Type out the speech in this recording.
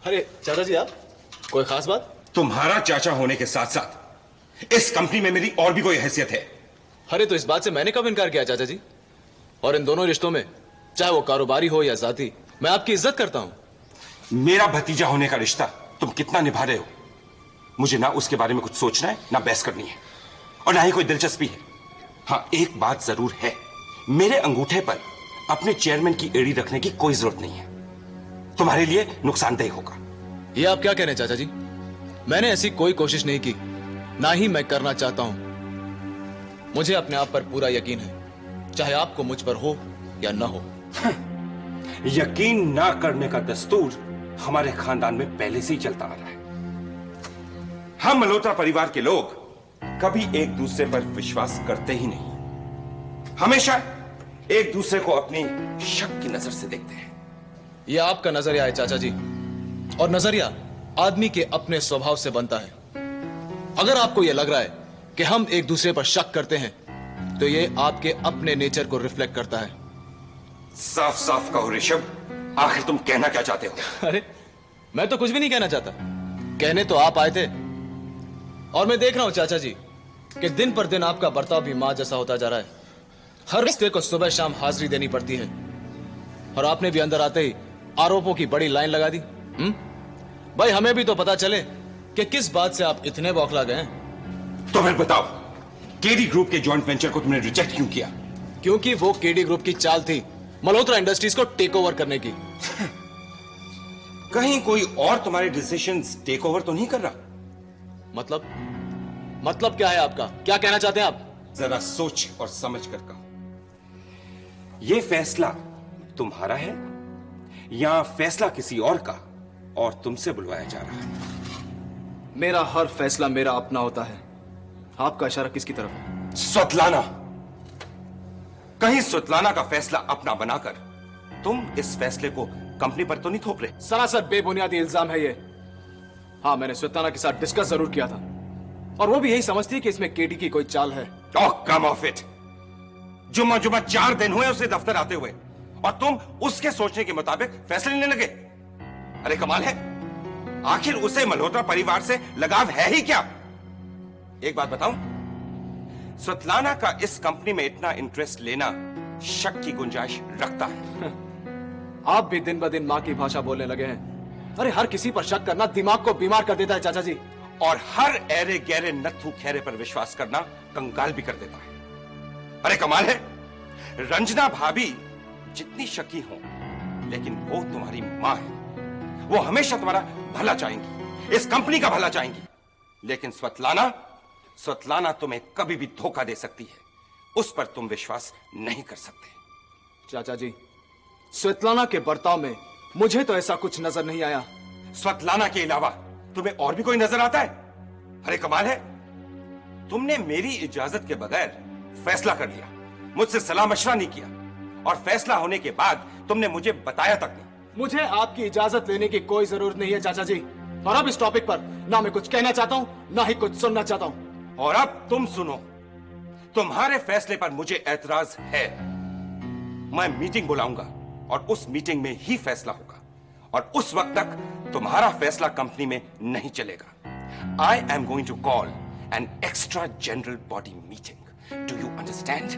अरे चाचा जी, आप कोई खास बात? तुम्हारा चाचा होने के साथ साथ इस कंपनी में मेरी और भी कोई हैसियत है। अरे तो इस बात से मैंने कब इनकार किया चाचा जी? और इन दोनों रिश्तों में, चाहे वो कारोबारी हो या जाती, मैं आपकी इज्जत करता हूं। मेरा भतीजा होने का रिश्ता तुम कितना निभा रहे हो, मुझे ना उसके बारे में कुछ सोचना है, ना बहस करनी है, और ना ही कोई दिलचस्पी है। हाँ, एक बात जरूर है, मेरे अंगूठे पर अपने चेयरमैन की एड़ी रखने की कोई जरूरत नहीं है। तुम्हारे लिए नुकसानदेह होगा। ये आप क्या कह रहे हैं चाचा जी? मैंने ऐसी कोई कोशिश नहीं की, ना ही मैं करना चाहता हूं। मुझे अपने आप पर पूरा यकीन है, चाहे आपको मुझ पर हो या ना हो। यकीन ना करने का दस्तूर हमारे खानदान में पहले से ही चलता आ रहा है। हम मल्होत्रा परिवार के लोग कभी एक दूसरे पर विश्वास करते ही नहीं, हमेशा एक दूसरे को अपनी शक की नजर से देखते हैं। यह आपका नजरिया है चाचा जी, और नजरिया आदमी के अपने स्वभाव से बनता है। अगर आपको यह लग रहा है कि हम एक दूसरे पर शक करते हैं, तो यह आपके अपने नेचर को रिफ्लेक्ट करता है। साफ साफ कहो ऋषभ, आखिर तुम कहना क्या चाहते हो? अरे मैं तो कुछ भी नहीं कहना चाहता, कहने तो आप आए थे। और मैं देख रहा हूं चाचा जी कि दिन पर दिन आपका बर्ताव भी मां जैसा होता जा रहा है। हर रिश्ते को सुबह शाम हाजिरी देनी पड़ती है, और आपने भी अंदर आते ही आरोपों की बड़ी लाइन लगा दी। भाई, हमें भी तो पता चले कि किस बात से आप इतने बौखला गए हैं। तो फिर बताओ, केडी ग्रुप के जॉइंट वेंचर को तुमने रिजेक्ट क्यों किया? क्योंकि वो केडी ग्रुप की चाल थी मल्होत्रा इंडस्ट्रीज को टेक ओवर करने की। कहीं कोई और तुम्हारे डिसीजंस टेक ओवर तो नहीं कर रहा? मतलब क्या है आपका? क्या कहना चाहते हैं आप? जरा सोच और समझ कर कहो, यह फैसला तुम्हारा है या फैसला किसी और का और तुमसे बुलवाया जा रहा है? मेरा हर फैसला मेरा अपना होता है। आपका इशारा किसकी तरफ है? स्वतलाना। कहीं स्वतलाना का फैसला अपना बनाकर तुम इस फैसले को कंपनी पर तो नहीं थोप रहे? सरासर बेबुनियादी इल्जाम है ये। हाँ, मैंने स्वतलाना के साथ डिस्कस जरूर किया था, और वो भी यही समझती है कि इसमें केडी की कोई चाल है। Oh, come off it. जुम्मा 4 दिन हुए उसे दफ्तर आते हुए, और तुम उसके सोचने के मुताबिक फैसले लेने लगे। अरे कमाल है, आखिर उसे मल्होत्रा परिवार से लगाव है ही क्या? एक बात बताऊं, स्वतलाना का इस कंपनी में इतना इंटरेस्ट लेना शक की गुंजाइश रखता है। आप भी दिन ब दिन मां की भाषा बोलने लगे हैं। अरे हर किसी पर शक करना दिमाग को बीमार कर देता है चाचा जी, और हर ऐरे गहरे नत्थु खैरे पर विश्वास करना कंगाल भी कर देता है। अरे कमाल है, रंजना भाभी जितनी शकी हो, लेकिन वो तुम्हारी मां है। वो हमेशा तुम्हारा भला चाहेंगी, इस कंपनी का भला चाहेंगी। लेकिन स्वतलाना तुम्हें कभी भी धोखा दे सकती है, उस पर तुम विश्वास नहीं कर सकते। चाचा जी, स्वतलाना के बर्ताव में मुझे तो ऐसा कुछ नजर नहीं आया। स्वतलाना के अलावा तुम्हें और भी कोई नजर आता है? अरे कमाल है, तुमने मेरी इजाजत के बगैर फैसला कर लिया, मुझसे सलाह मशवरा नहीं किया, और फैसला होने के बाद तुमने मुझे बताया तक नहीं। मुझे आपकी इजाजत लेने की कोई जरूरत नहीं है चाचा जी, और अब इस टॉपिक पर ना मैं कुछ कहना चाहता हूं, ना ही कुछ सुनना चाहता हूं। और अब तुम सुनो, तुम्हारे फैसले पर मुझे ऐतराज है। मैं मीटिंग बुलाऊंगा, और उस मीटिंग में ही फैसला होगा, और उस वक्त तक तुम्हारा फैसला कंपनी में नहीं चलेगा। I am going to call an extra general body meeting. Do you understand?